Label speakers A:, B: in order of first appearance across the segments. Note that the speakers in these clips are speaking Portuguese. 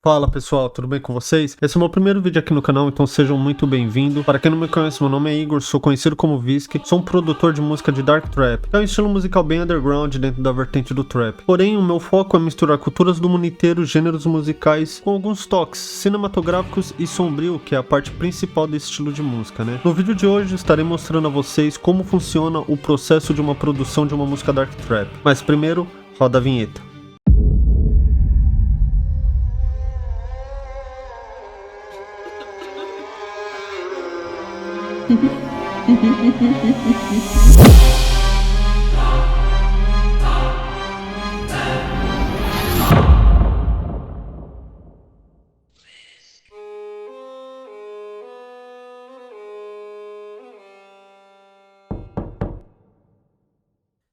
A: Fala pessoal, tudo bem com vocês? Esse é o meu primeiro vídeo aqui no canal, então sejam muito bem-vindos. Para quem não me conhece, meu nome é Igor, sou conhecido como Visky, sou um produtor de música de Dark Trap. É um estilo musical bem underground dentro da vertente do trap. Porém, o meu foco é misturar culturas do mundo inteiro, gêneros musicais, com alguns toques cinematográficos e sombrio, que é a parte principal desse estilo de música, né? No vídeo de hoje estarei mostrando a vocês como funciona o processo de uma produção de uma música Dark Trap. Mas primeiro, roda a vinheta.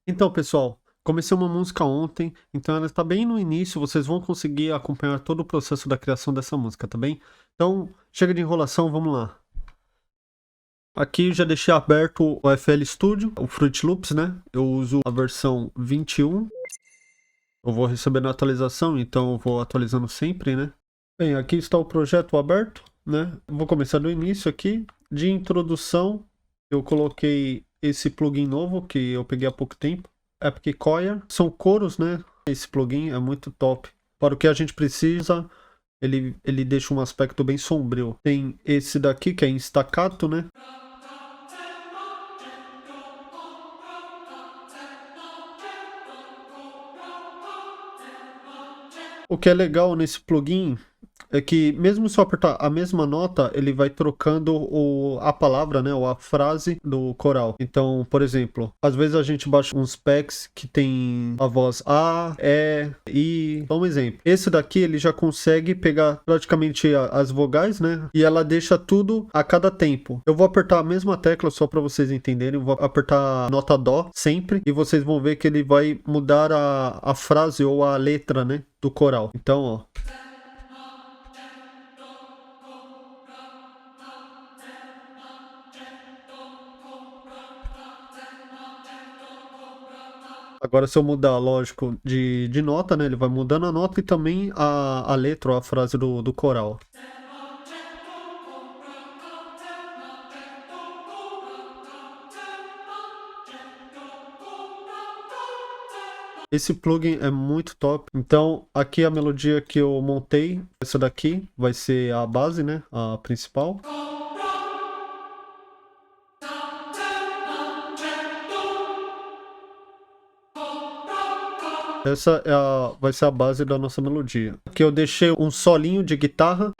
A: Então, pessoal, comecei uma música ontem, então ela está bem no início, vocês vão conseguir acompanhar todo o processo da criação dessa música, tá bem? Então, chega de enrolação, vamos lá. Aqui já deixei aberto o FL Studio, o Fruit Loops, né? Eu uso a versão 21. Eu vou recebendo a atualização, então eu vou atualizando sempre, né? Bem, aqui está o projeto aberto, né? Eu vou começar do início aqui. De introdução, eu coloquei esse plugin novo que eu peguei há pouco tempo, Epic Choir. São coros, né? Esse plugin é muito top. Para o que a gente precisa, ele deixa um aspecto bem sombrio. Tem esse daqui que é em staccato, né? O que é legal nesse plugin é que mesmo se eu apertar a mesma nota, ele vai trocando a palavra, né, ou a frase do coral. Então, por exemplo, às vezes a gente baixa uns packs que tem a voz A, E, I. Então, um exemplo. Esse daqui ele já consegue pegar praticamente as vogais, né, e ela deixa tudo a cada tempo. Eu vou apertar a mesma tecla só para vocês entenderem. Eu vou apertar a nota Dó sempre e vocês vão ver que ele vai mudar a frase ou a letra, né, do coral. Então, ó. Agora, se eu mudar, lógico, de nota, né? Ele vai mudando a nota e também a letra ou a frase do coral. Esse plugin é muito top. Então, aqui a melodia que eu montei, essa daqui vai ser a base, né? A principal. Essa vai ser a base da nossa melodia. Aqui eu deixei um solinho de guitarra.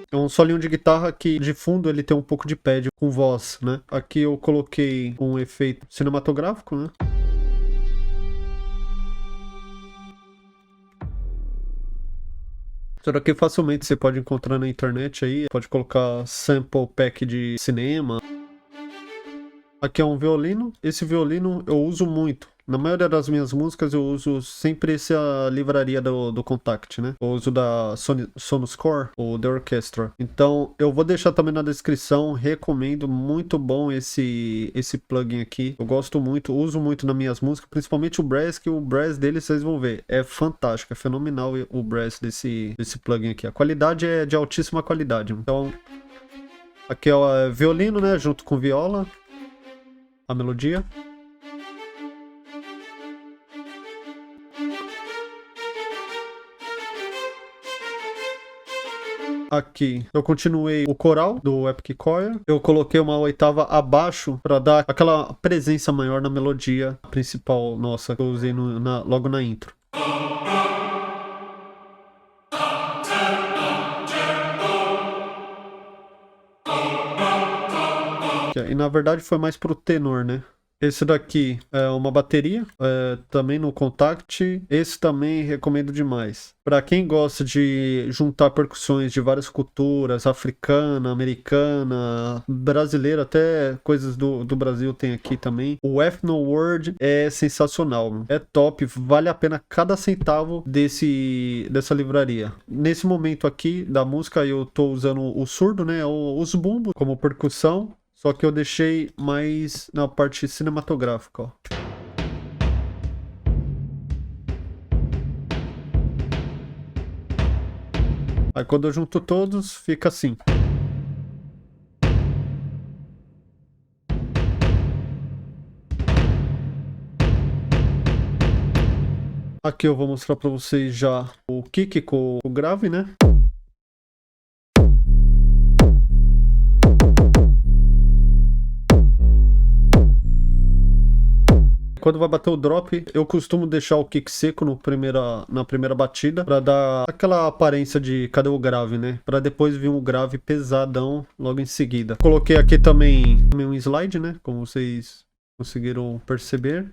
A: É um solinho de guitarra que de fundo ele tem um pouco de pad com voz, né? Aqui eu coloquei um efeito cinematográfico, né? Isso daqui facilmente você pode encontrar na internet aí, pode colocar sample pack de cinema. Aqui é um violino, esse violino eu uso muito. Na maioria das minhas músicas eu uso sempre essa livraria do Kontakt, né? Eu uso da Sonuscore, ou The Orchestra. Então eu vou deixar também na descrição, recomendo, muito bom esse plugin aqui. Eu gosto muito, uso muito nas minhas músicas, principalmente o brass, que o brass dele vocês vão ver. É fantástico, é fenomenal o brass desse plugin aqui. A qualidade é de altíssima qualidade. Então aqui é o violino, né? Junto com viola, a melodia. Aqui eu continuei o coral do Epic Choir. Eu coloquei uma oitava abaixo para dar aquela presença maior na melodia principal nossa que eu usei logo na intro. E na verdade foi mais pro tenor, né? Esse daqui é uma bateria, também no Contact. Esse também recomendo demais. Para quem gosta de juntar percussões de várias culturas, africana, americana, brasileira, até coisas do Brasil tem aqui também. O Ethno World é sensacional, é top, vale a pena cada centavo dessa livraria. Nesse momento aqui da música eu tô usando o surdo, né, os bumbos como percussão. Só que eu deixei mais na parte cinematográfica, ó. Aí quando eu junto todos, fica assim. Aqui eu vou mostrar pra vocês já o kick com o grave, né? Quando vai bater o drop, eu costumo deixar o kick seco na primeira batida, pra dar aquela aparência de cadê o grave, né? Pra depois vir um grave pesadão logo em seguida. Coloquei aqui também um slide, né? Como vocês conseguiram perceber.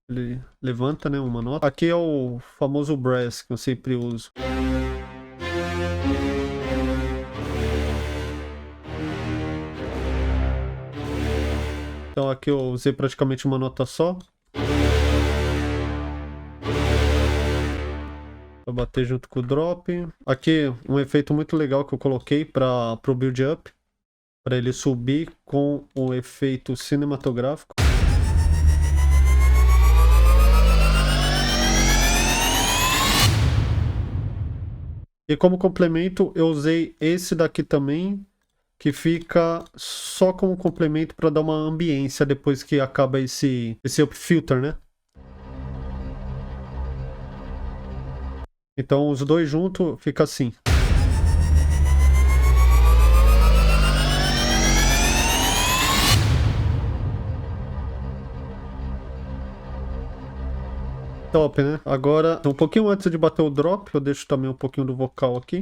A: Ele levanta, né? Uma nota. Aqui é o famoso brass que eu sempre uso. Então aqui eu usei praticamente uma nota só. Pra bater junto com o drop. Aqui um efeito muito legal que eu coloquei para o build up. Para ele subir com o efeito cinematográfico. E como complemento eu usei esse daqui também, que fica só como complemento para dar uma ambiência depois que acaba esse up filter, né? Então os dois juntos fica assim. Top, né? Agora, um pouquinho antes de bater o drop, eu deixo também um pouquinho do vocal aqui.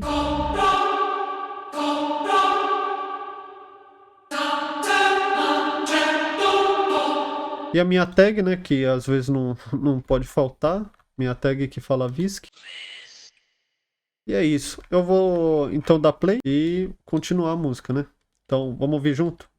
A: E a minha tag, né, que às vezes não pode faltar. Minha tag que fala VISC. E é isso. Eu vou então dar play e continuar a música, né? Então, vamos ouvir junto?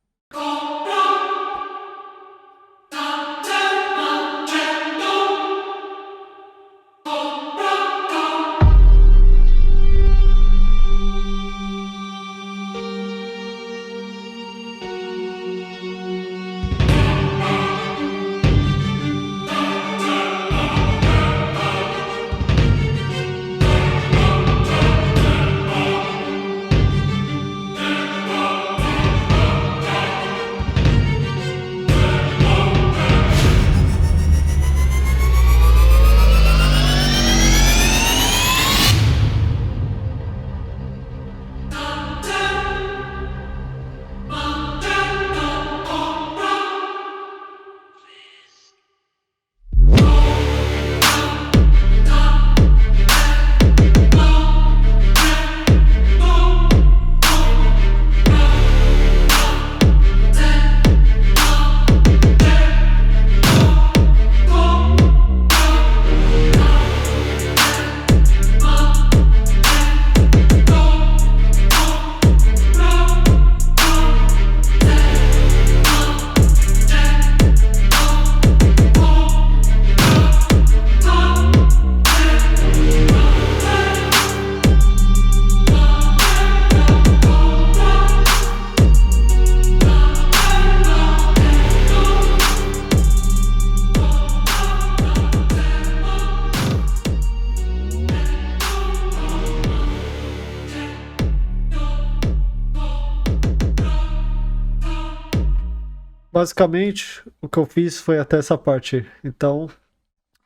A: Basicamente, o que eu fiz foi até essa parte. Então,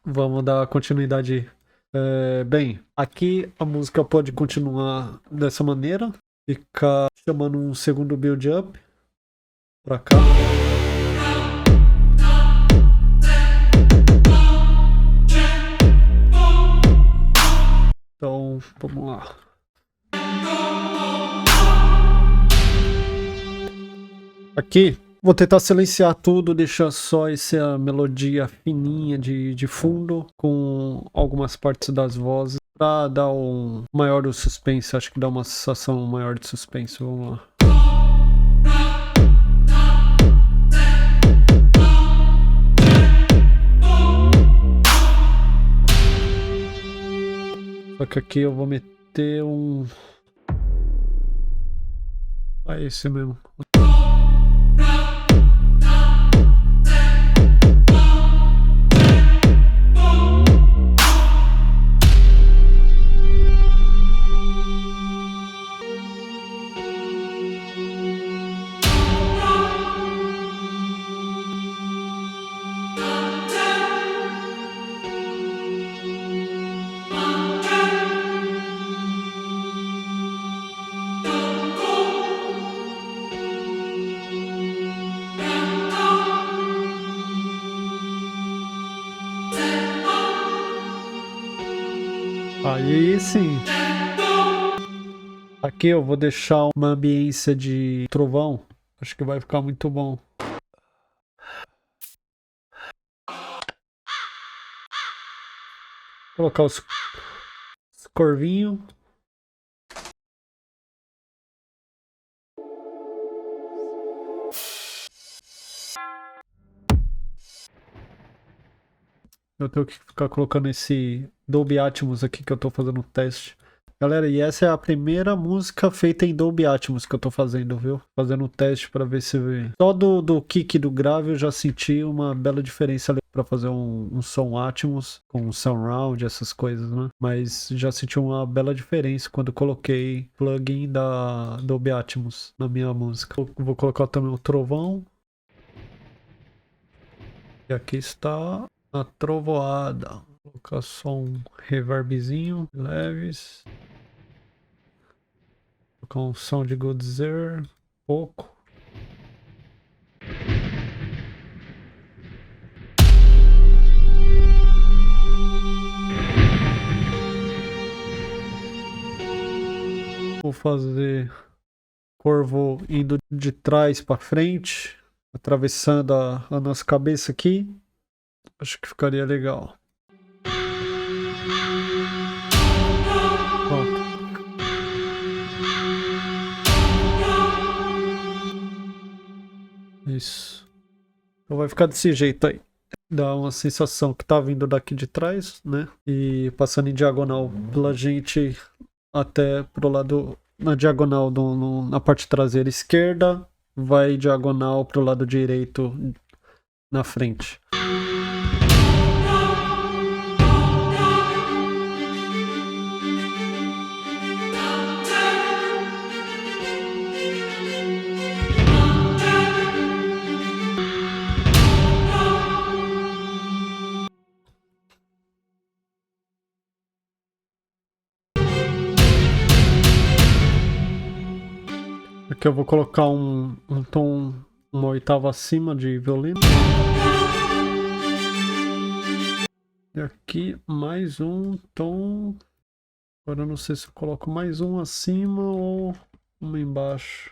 A: vamos dar continuidade. Bem, aqui a música pode continuar dessa maneira. Ficar chamando um segundo build-up pra cá. Então, vamos lá. Aqui, vou tentar silenciar tudo, deixar só essa melodia fininha de fundo, com algumas partes das vozes, pra dar um maior suspense. Acho que dá uma sensação maior de suspense. Vamos lá. Só que aqui eu vou meter um... É esse mesmo. Aí sim. Aqui eu vou deixar uma ambiência de trovão. Acho que vai ficar muito bom. Colocar os corvinhos. Eu tenho que ficar colocando esse Dolby Atmos aqui que eu tô fazendo um teste. Galera, e essa é a primeira música feita em Dolby Atmos que eu tô fazendo, viu? Fazendo um teste pra ver se... Só do kick do grave eu já senti uma bela diferença ali pra fazer um som Atmos com surround, essas coisas, né? Mas já senti uma bela diferença quando coloquei plugin da Dolby Atmos na minha música. Vou colocar também o trovão. E aqui está a trovoada. Vou colocar só um reverbzinho leves. Vou colocar um som de Goodzer, pouco. Vou fazer corvo indo de trás para frente, atravessando a nossa cabeça aqui. Acho que ficaria legal. Pronto. Isso. Então vai ficar desse jeito aí. Dá uma sensação que tá vindo daqui de trás, né? E passando em diagonal pela gente até pro lado, na diagonal na parte traseira esquerda, vai diagonal pro lado direito na frente. Aqui eu vou colocar um tom, uma oitava acima de violino. E aqui mais um tom. Agora eu não sei se eu coloco mais um acima ou uma embaixo.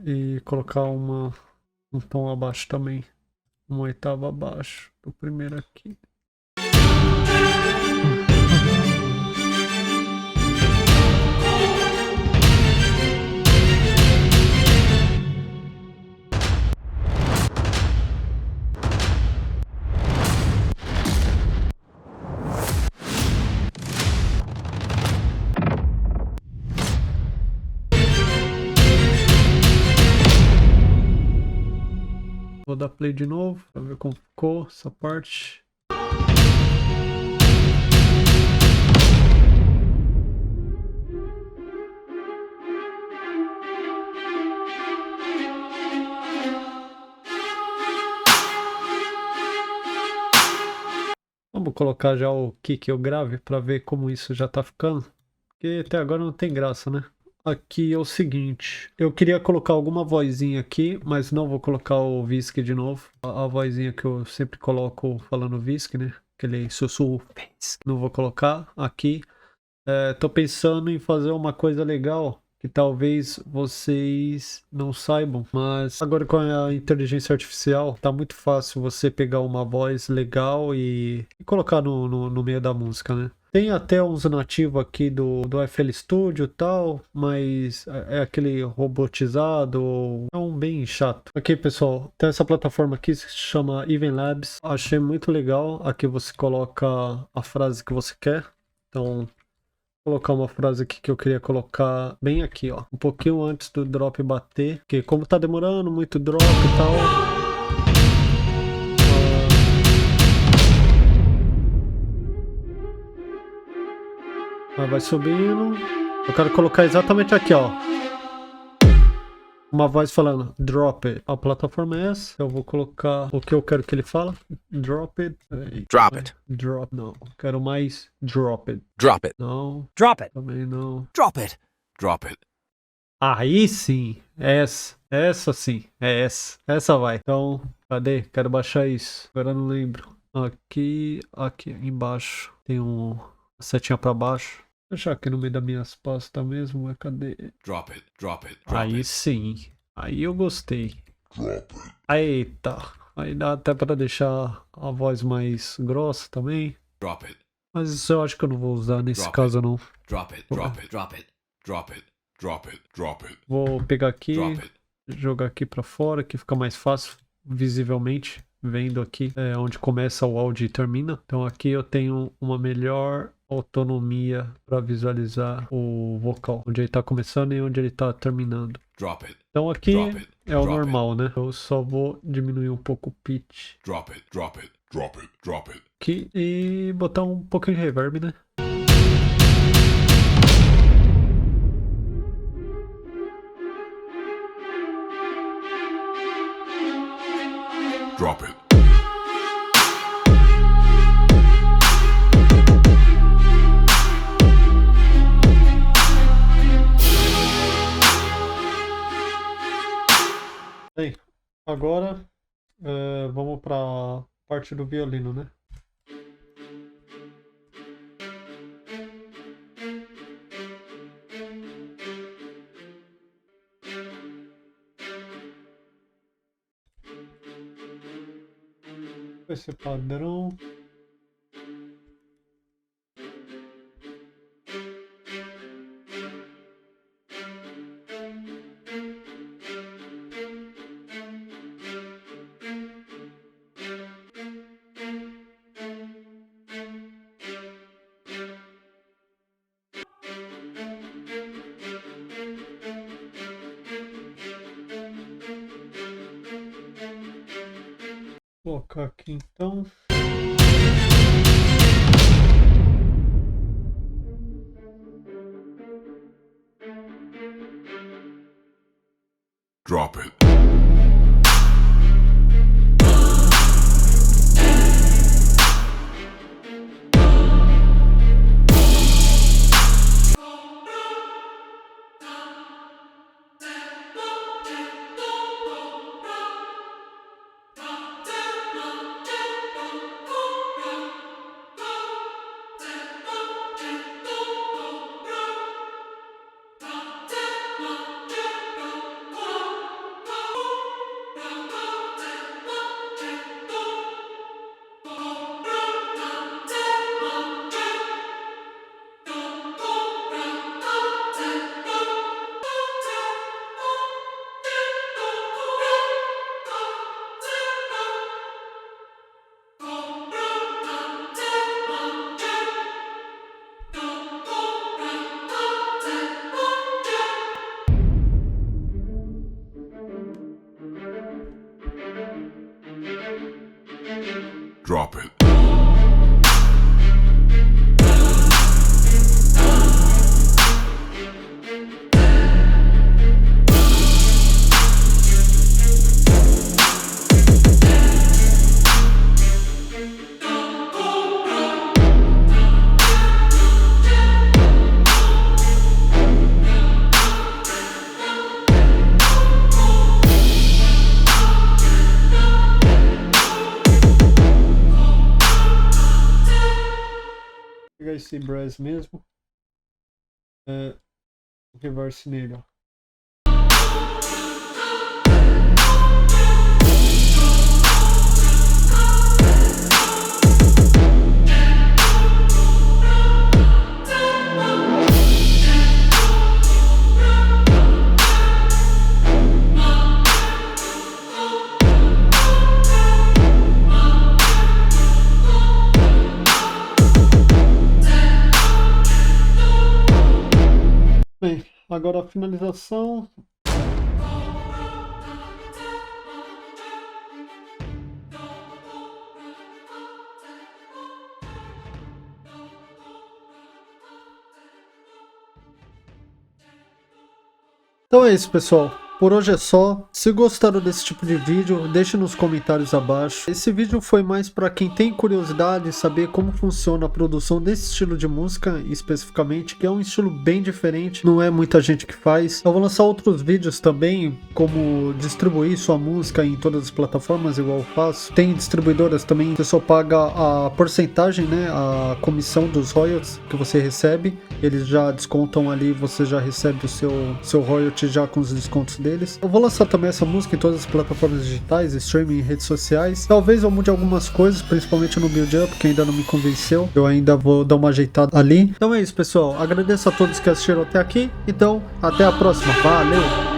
A: E colocar um tom abaixo também. Uma oitava abaixo do primeiro aqui. Vou dar play de novo para ver como ficou essa parte. Vamos colocar já o kick e o grave para ver como isso já tá ficando. Porque até agora não tem graça, né? Aqui é o seguinte, eu queria colocar alguma vozinha aqui, mas não vou colocar o Visc de novo. A vozinha que eu sempre coloco falando Visc, né? aquele sussurro. Não vou colocar aqui. Tô pensando em fazer uma coisa legal que talvez vocês não saibam, mas agora com a inteligência artificial tá muito fácil você pegar uma voz legal e colocar no meio da música, né? Tem até uns nativos aqui do FL Studio e tal, mas é aquele robotizado, é um bem chato. Ok, pessoal, tem essa plataforma aqui que se chama Even Labs. Achei muito legal. Aqui você coloca a frase que você quer. Então, vou colocar uma frase aqui que eu queria colocar bem aqui, ó. Um pouquinho antes do drop bater, porque como tá demorando muito drop e tal... vai subindo. Eu quero colocar exatamente aqui, ó. Uma voz falando drop it. A plataforma é essa. Eu vou colocar o que eu quero que ele fala. Drop it.
B: Drop it.
A: Drop, não. Quero mais drop it.
B: Drop it.
A: Não.
C: Drop it.
A: Também não.
B: Drop it. Drop it.
A: Aí sim. Essa. Essa sim. É essa. Essa vai. Então, cadê? Quero baixar isso. Agora eu não lembro. Aqui. Aqui embaixo. Tem uma setinha pra baixo. Vou deixar aqui no meio das minhas pastas mesmo, mas cadê?
B: Drop it. Drop it. Drop
A: Aí
B: it.
A: sim. Aí eu gostei.
B: Drop it.
A: Eita. Aí dá até pra deixar a voz mais grossa também.
B: Drop it.
A: Mas isso eu acho que eu não vou usar nesse
B: Drop
A: caso não.
B: Drop it. Drop it. Drop it. Drop it. Drop it. Drop it.
A: Vou pegar aqui,
B: Drop it.
A: jogar aqui pra fora, que fica mais fácil visivelmente. Vendo aqui onde começa o áudio e termina. Então aqui eu tenho uma melhor autonomia para visualizar o vocal, onde ele tá começando e onde ele tá terminando.
B: Drop it.
A: Então aqui
B: Drop it.
A: é o
B: Drop it.
A: normal, né? Eu só vou diminuir um pouco o pitch
B: Drop it. Drop it. Drop it. Drop it.
A: aqui e botar um pouquinho de reverb, né?
B: Drop it.
A: Bem, agora vamos para parte do violino, né? Vai ser padrão. Vou colocar aqui então.
B: Drop it. Drop it.
A: esse brass mesmo. Reverse nele, ó. Bem, agora a finalização. Então é isso, pessoal. Por hoje é só. Se gostaram desse tipo de vídeo, deixe nos comentários abaixo. Esse vídeo foi mais para quem tem curiosidade em saber como funciona a produção desse estilo de música, especificamente, que é um estilo bem diferente, não é muita gente que faz. Eu vou lançar outros vídeos também, como distribuir sua música em todas as plataformas, igual eu faço. Tem distribuidoras também, você só paga a porcentagem, né, a comissão dos royalties que você recebe. Eles já descontam ali, você já recebe o seu royalty já com os descontos deles. Eu vou lançar também essa música em todas as plataformas digitais, streaming e redes sociais. Talvez eu mude algumas coisas, principalmente no build up, que ainda não me convenceu. Eu ainda vou dar uma ajeitada ali. Então é isso, pessoal. Agradeço a todos que assistiram até aqui. Então, até a próxima. Valeu!